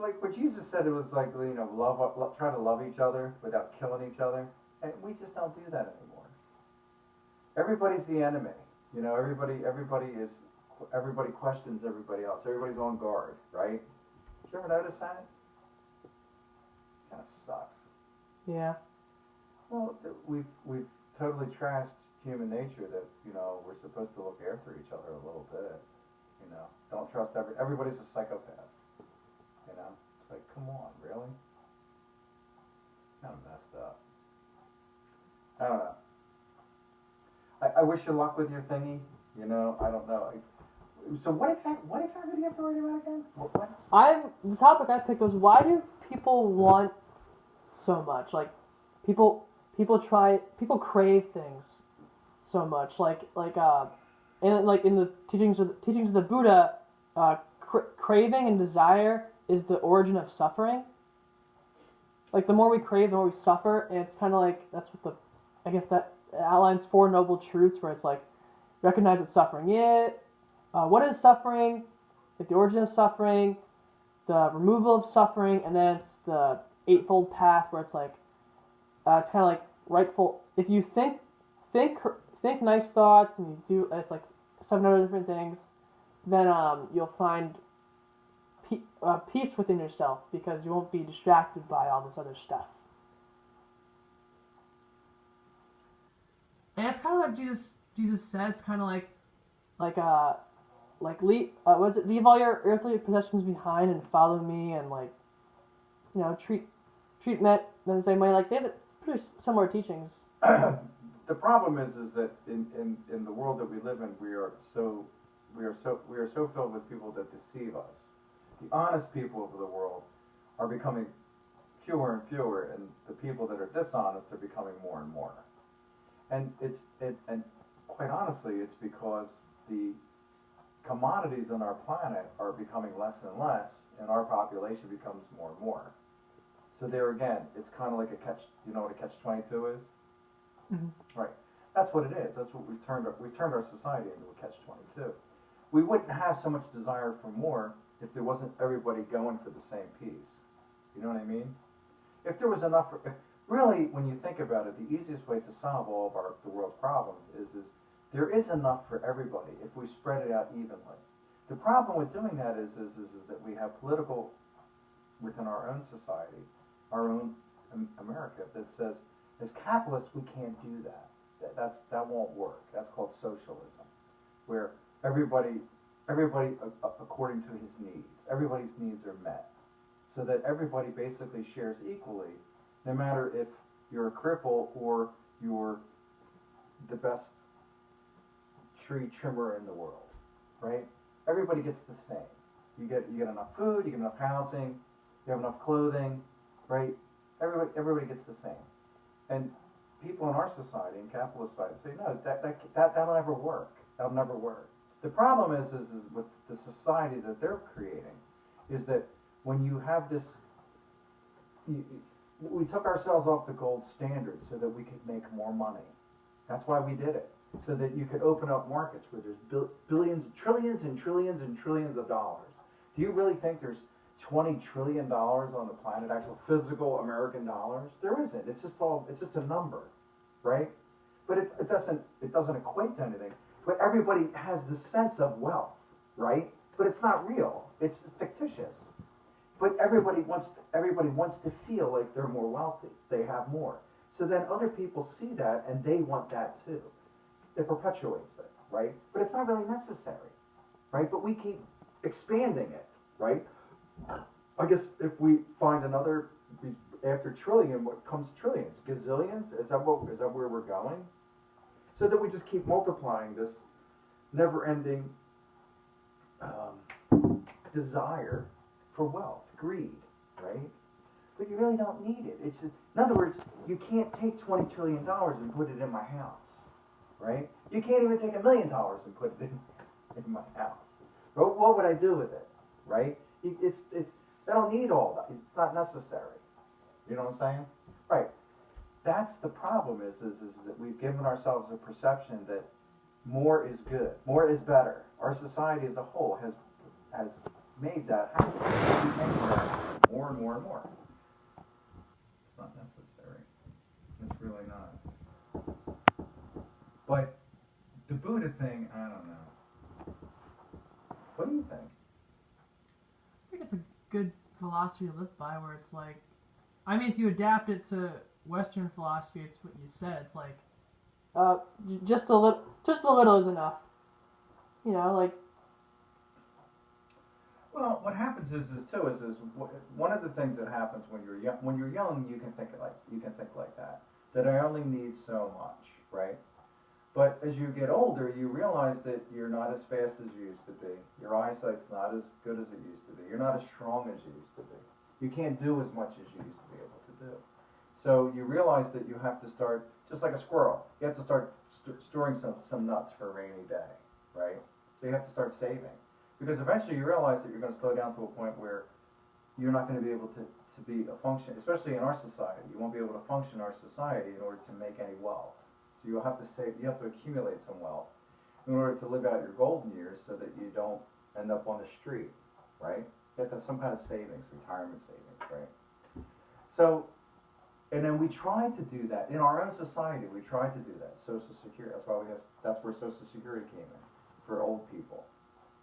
like what Jesus said. It was like, try to love each other without killing each other, and we just don't do that anymore. Everybody's the enemy. You know, everybody questions everybody else. Everybody's on guard, right? Did you ever notice that? Kind of sucks. Yeah. Well, we've totally trashed human nature that, you know, we're supposed to look after each other a little bit. You know, don't trust everybody's a psychopath. You know, it's like, come on, really? Kind of messed up. I don't know. I wish you luck with your thingy. You know, I don't know. So what exactly do you have to worry about again? What? The topic I picked was, why do people want so much? Like, people crave things so much. In the teachings of the Buddha, craving and desire is the origin of suffering. Like, the more we crave, the more we suffer, and it's kind of like, that's what that outlines Four Noble Truths, where it's like, recognize that suffering. What is suffering? Like, the origin of suffering, the removal of suffering, and then it's the Eightfold Path, where it's like, it's kind of like rightful. If you think nice thoughts, and you do, it's like 7 other different things, then you'll find peace within yourself, because you won't be distracted by all this other stuff. And it's kind of like Jesus said. It's kind of leave all your earthly possessions behind and follow me, and treat men the same way. Like, they have pretty similar teachings. The problem is that in the world that we live in, we are so filled with people that deceive us. The honest people of the world are becoming fewer and fewer, and the people that are dishonest are becoming more and more. And and quite honestly, it's because the commodities on our planet are becoming less and less, and our population becomes more and more. So there again, it's kind of like a catch. You know what a catch-22 is? Mm-hmm. Right. That's what it is. That's what we've turned our society into a catch-22. We wouldn't have so much desire for more if there wasn't everybody going for the same piece. You know what I mean? If there was enough, really, when you think about it, the easiest way to solve all of the world's problems is there is enough for everybody if we spread it out evenly. The problem with doing that is that we have political, within our own society, our own America, that says, as capitalists, we can't do that. That won't work. That's called socialism, where everybody according to his needs. Everybody's needs are met, so that everybody basically shares equally, no matter if you're a cripple or you're the best tree trimmer in the world, right? Everybody gets the same. You get enough food, you get enough housing, you have enough clothing, right? Everybody gets the same. And people in our society, in capitalist society, say, no, that'll never work. That'll never work. The problem is with the society that they're creating, is that when you have this, we took ourselves off the gold standard so that we could make more money. That's why we did it, so that you could open up markets where there's billions, trillions and trillions and trillions of dollars. Do you really think there's $20 trillion on the planet, actual physical American dollars? There isn't. It's just a number, right? But it doesn't equate to anything. But everybody has the sense of wealth, right? But it's not real. It's fictitious. But everybody wants to feel like they're more wealthy. They have more. So then other people see that and they want that too. It perpetuates it, right? But it's not really necessary, right? But we keep expanding it, right? I guess if we find another, after trillion, what comes trillions? Gazillions? Is that where we're going? So that we just keep multiplying this never-ending desire for wealth, greed, right? But you really don't need it. It's just, in other words, you can't take $20 trillion and put it in my house, right? You can't even take $1 million and put it in my house. What would I do with it, right? I don't need all that. It's not necessary. You know what I'm saying? Right. That's the problem is that we've given ourselves a perception that more is good, more is better. Our society as a whole has made that happen. more. It's not necessary. It's really not. But the Buddha thing, I don't know. What do you think? I think it's a good philosophy to live by, where it's like, I mean, if you adapt it to Western philosophy, it's what you said. It's like, just a little is enough. You know, like. Well, what happens is one of the things that happens when you're young. When you're young, you can think like that. That I only need so much, right? But as you get older, you realize that you're not as fast as you used to be. Your eyesight's not as good as it used to be. You're not as strong as you used to be. You can't do as much as you used to be able to do. So you realize that you have to start, just like a squirrel, you have to start storing some nuts for a rainy day, right? So you have to start saving. Because eventually you realize that you're going to slow down to a point where you're not going to be able to be a function, especially in our society. You won't be able to function in our society in order to make any wealth. So you'll have to save, you have to accumulate some wealth in order to live out your golden years so that you don't end up on the street, right? You have to have some kind of savings, retirement savings, right? So, and then we try to do that in our own society. We try to do that. Social Security. That's where Social Security came in for old people,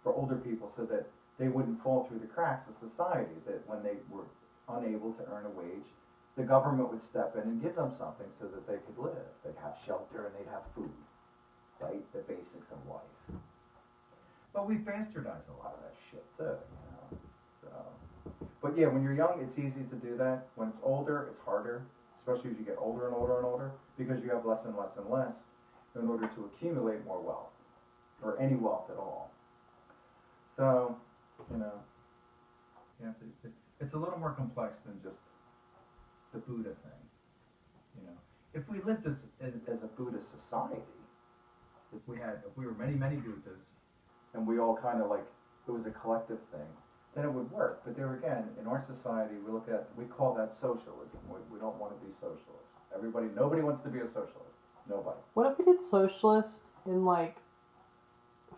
for older people, so that they wouldn't fall through the cracks of society. That when they were unable to earn a wage, the government would step in and give them something so that they could live. They'd have shelter and they'd have food, right? The basics of life. But we bastardize a lot of that shit too, you know. So, but yeah, when you're young, it's easy to do that. When it's older, it's harder, especially as you get older and older and older, because you have less and less and less in order to accumulate more wealth, or any wealth at all. So, you know, it's a little more complex than just the Buddha thing, you know. If we lived as a Buddhist society, if we were many Buddhas, and we all kind of like, it was a collective thing, then it would work. But there again, in our society, we call that socialism. We don't want to be socialists. Nobody wants to be a socialist. Nobody. What if we did socialist in like,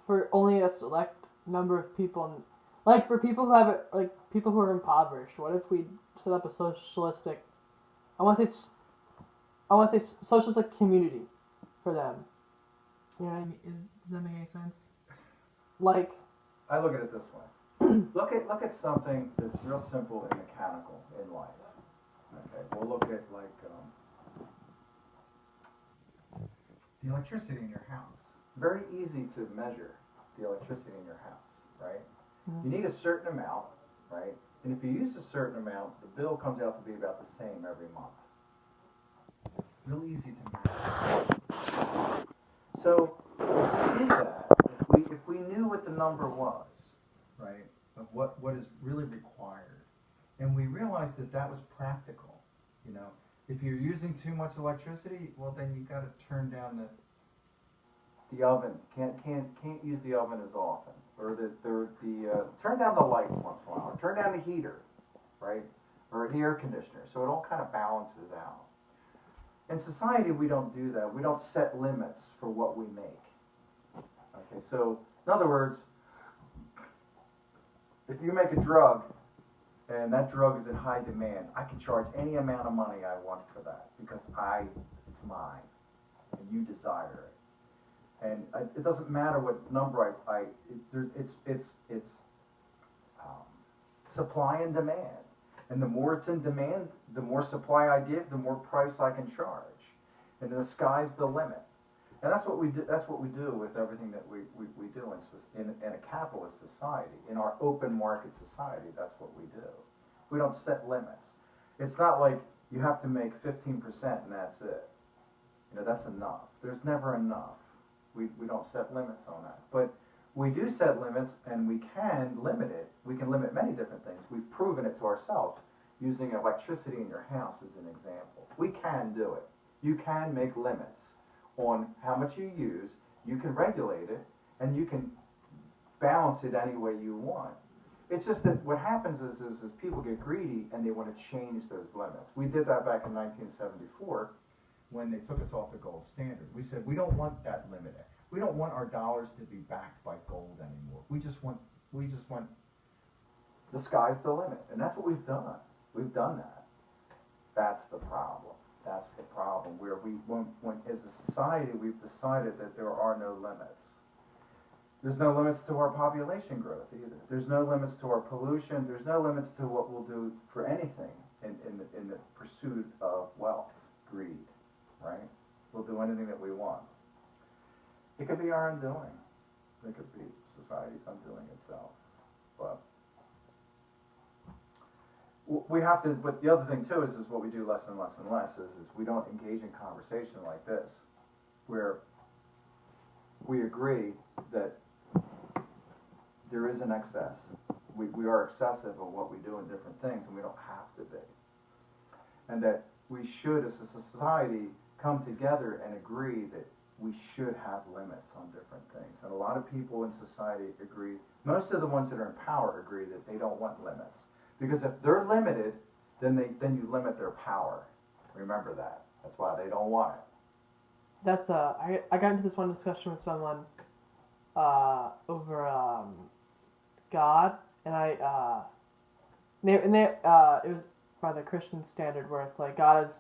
for only a select number of people, like for people who have like people who are impoverished? What if we set up a socialistic, I want to say socialistic community for them? You know what I mean? Does that make any sense? Like, I look at it this way. Look at something that's real simple and mechanical in life. Okay, we'll look at like the electricity in your house. Very easy to measure the electricity in your house, right? Mm-hmm. You need a certain amount, right? And if you use a certain amount, the bill comes out to be about the same every month. Real easy to measure. So if we did that, if we knew what the number was, right, of what is really required, and we realized that that was practical, you know, if you're using too much electricity, well then you got to turn down the oven. Can't use the oven as often, or turn down the lights once in a while, or turn down the heater, right, or the air conditioner. So it all kind of balances out. In society, we don't do that. We don't set limits for what we make. Okay, so in other words, if you make a drug and that drug is in high demand, I can charge any amount of money I want for that because it's mine and you desire it. And it doesn't matter what number it's supply and demand. And the more it's in demand, the more supply I give, the more price I can charge. And the sky's the limit. And that's what we do. That's what we do with everything that we do in a capitalist society, in our open market society. That's what we do. We don't set limits. It's not like you have to make 15% and that's it. You know, that's enough. There's never enough. We don't set limits on that. But we do set limits, and we can limit it. We can limit many different things. We've proven it to ourselves using electricity in your house as an example. We can do it. You can make limits on how much you use. You can regulate it, and you can balance it any way you want. It's just that what happens is people get greedy and they want to change those limits. We did that back in 1974 when they took us off the gold standard. We said we don't want that limit. We don't want our dollars to be backed by gold anymore. We just want the sky's the limit, and that's what we've done. We've done that. That's the problem. That's the problem, where when as a society, we've decided that there are no limits. There's no limits to our population growth either. There's no limits to our pollution. There's no limits to what we'll do for anything in the pursuit of wealth, greed, right? We'll do anything that we want. It could be our undoing. It could be society's undoing itself. But we have to, but the other thing too is what we do less and less and less is we don't engage in conversation like this, where we agree that there is an excess. We are excessive of what we do in different things, and we don't have to be. And that we should, as a society, come together and agree that we should have limits on different things. And a lot of people in society agree, most of the ones that are in power agree that they don't want limits. Because if they're limited, then you limit their power. Remember that. That's why they don't want it. That's I got into this one discussion with someone over God, and it was by the Christian standard, where it's like God is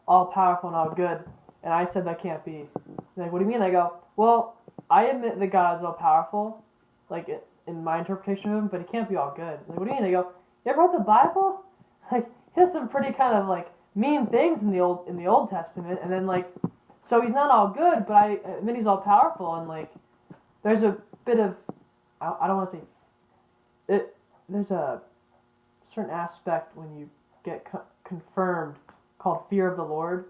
all powerful and all good, and I said that can't be. They're like, what do you mean? I go, well, I admit that God is all powerful, like in my interpretation of him, but he can't be all good. Like, what do you mean? They go, you ever read the Bible? Like, he has some pretty kind of like mean things in the Old Testament, and then like, so he's not all good, but I admit he's all powerful, and like, there's a bit of, I don't want to say it. There's a certain aspect when you get confirmed called fear of the Lord.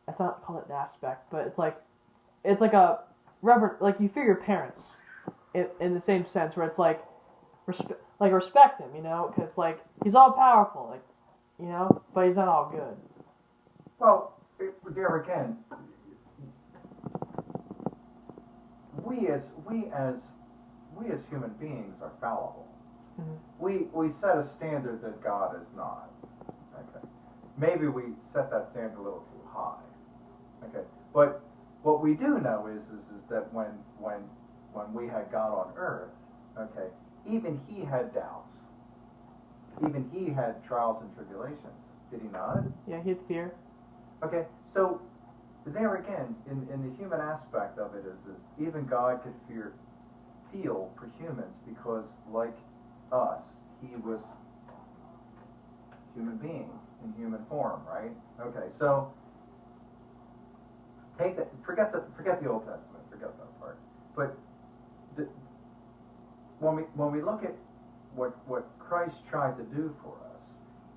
I thought call it an aspect, but it's like a reverent, like you fear your parents in the same sense, where it's like respect him, you know, because like he's all powerful, like, you know, but he's not all good. Well, there again, we as human beings are fallible. Mm-hmm. We set a standard that God is not. Okay, maybe we set that standard a little too high. Okay, but what we do know is that when we had God on earth, okay, even he had doubts. Even he had trials and tribulations. Did he not? Yeah, he had fear. Okay, so there again, in the human aspect of it is even God could feel for humans, because like us, he was human being in human form, right? Okay, so take that. Forget the Old Testament. Forget that part. But when we look at what Christ tried to do for us,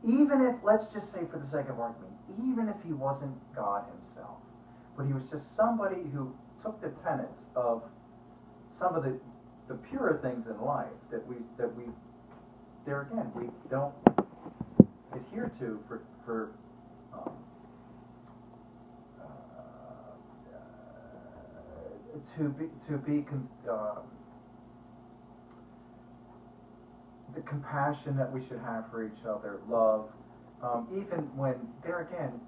even if, let's just say for the sake of argument, even if he wasn't God himself, but he was just somebody who took the tenets of some of the purer things in life that we there again we don't adhere to for the compassion that we should have for each other, love, even when there again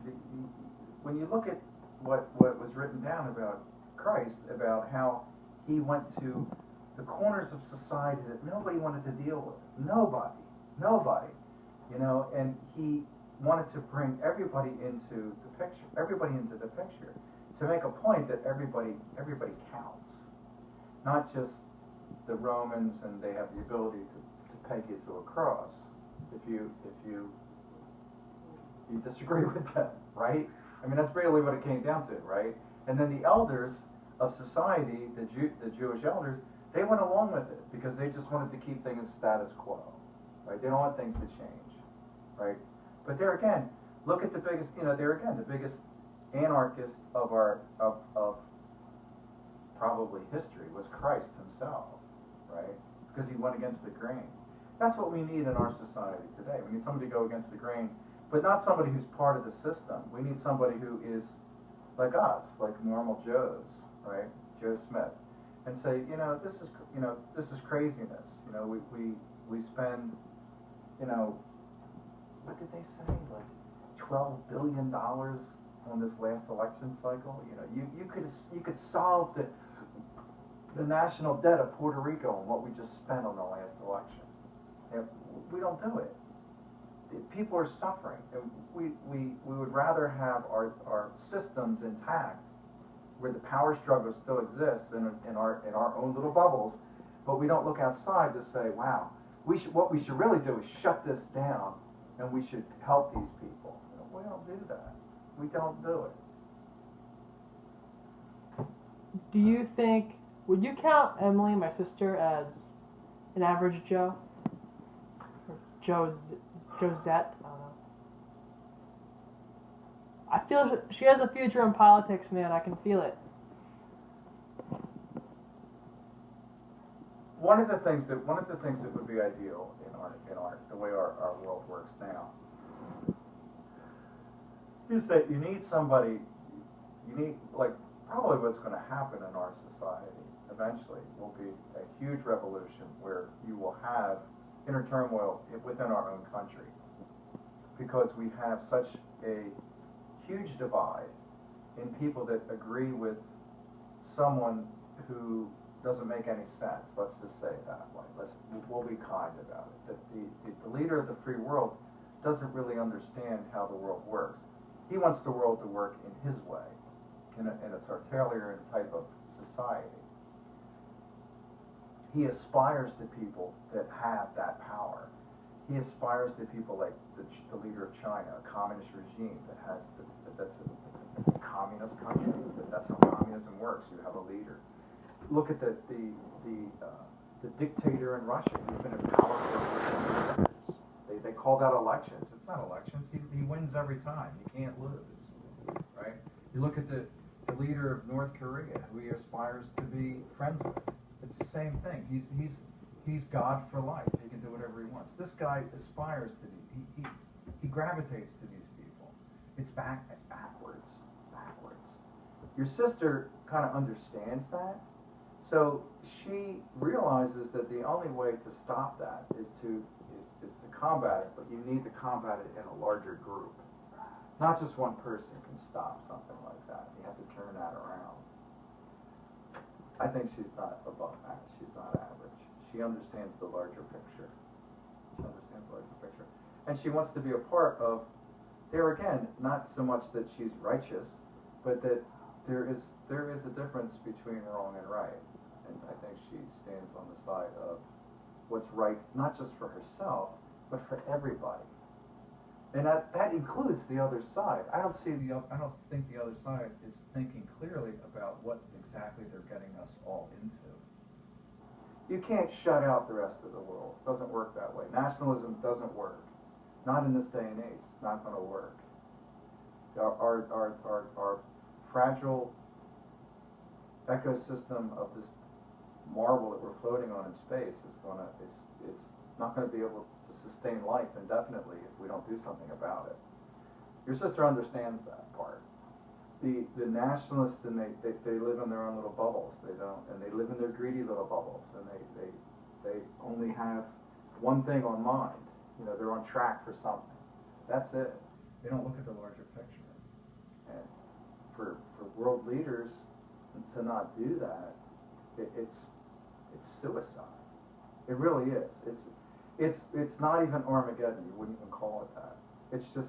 when you look at what was written down about Christ, about how he went to the corners of society that nobody wanted to deal with, nobody, you know, and he wanted to bring everybody into the picture, to make a point that everybody counts, not just the Romans, and they have the ability to peg you to a cross if you disagree with them, right? I mean, that's really what it came down to, right? And then the elders of society, the Jewish elders, they went along with it because they just wanted to keep things status quo, right? They don't want things to change, right? But there again, look at the biggest, the biggest anarchist of probably history was Christ himself, right? Because he went against the grain. That's what we need in our society today. We need somebody to go against the grain, but not somebody who's part of the system. We need somebody who is like us, like normal Joes, right? Joe Smith, and say, this is craziness. We spend, what did they say, like $12 billion on this last election cycle? You could solve the national debt of Puerto Rico on what we just spent on the last election. And we don't do it. people are suffering, and we would rather have our systems intact, where the power struggle still exists in our own little bubbles, but we don't look outside to say, wow, what we should really do is shut this down, and we should help these people. You know, we don't do that. We don't do it. Do you think, would you count Emily, my sister, as an average Joe? Or Josette? I don't know. I feel she has a future in politics, man. I can feel it. One of the things that would be ideal in the way our world works now is that you need somebody. You need, like, probably what's going to happen in our society eventually will be a huge revolution where you will have inner turmoil within our own country, because we have such a huge divide in people that agree with someone who doesn't make any sense. Let's just say it that way. We'll be kind about it. That the leader of the free world doesn't really understand how the world works. He wants the world to work in his way, in a totalitarian type of society. He aspires to people that have that power. He aspires to people like the leader of China, a communist regime that's a communist country. That's how communism works. You have a leader. Look at the dictator in Russia. He's been in power for years. They call that elections. It's not elections. He wins every time. You can't lose, right? You look at the leader of North Korea, who he aspires to be friends with. It's the same thing. He's God for life. He can do whatever he wants. This guy aspires to be. He gravitates to these people. It's backwards. Your sister kind of understands that, so she realizes that the only way to stop that is to combat it, but you need to combat it in a larger group. Not just one person can stop something like that. You have to turn that around. I think she's not above that. She's not average. She understands the larger picture. And she wants to be a part of, there again, not so much that she's righteous, but that there is a difference between wrong and right. And I think she stands on the side of what's right, not just for herself, but for everybody. And that includes the other side. I don't think the other side is thinking clearly about what exactly they're getting us all into. You can't shut out the rest of the world. It doesn't work that way. Nationalism doesn't work. Not in this day and age. It's not going to work. Our fragile ecosystem of this marble that we're floating on in space it's not going to be able to sustain life indefinitely if we don't do something about it. Your sister understands that part. The nationalists, and they live in their own little bubbles. They live in their greedy little bubbles, and they only have one thing on mind. You know, they're on track for something. That's it. They don't look at the larger picture. And for world leaders to not do that, it's suicide. It really is. It's not even Armageddon. You wouldn't even call it that. It's just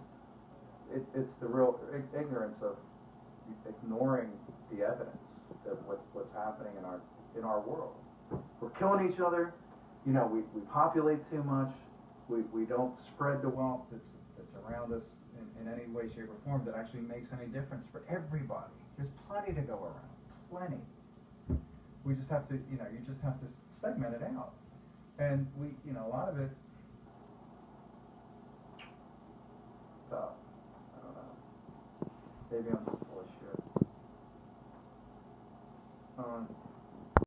it's the real ignorance of ignoring the evidence of what's happening in our world. We're killing each other. You know, we populate too much. We don't spread the wealth that's around us in any way, shape, or form that actually makes any difference for everybody. There's plenty to go around. Plenty. We just have to, you just have to segment it out. And a lot of it, I don't know. Maybe I'm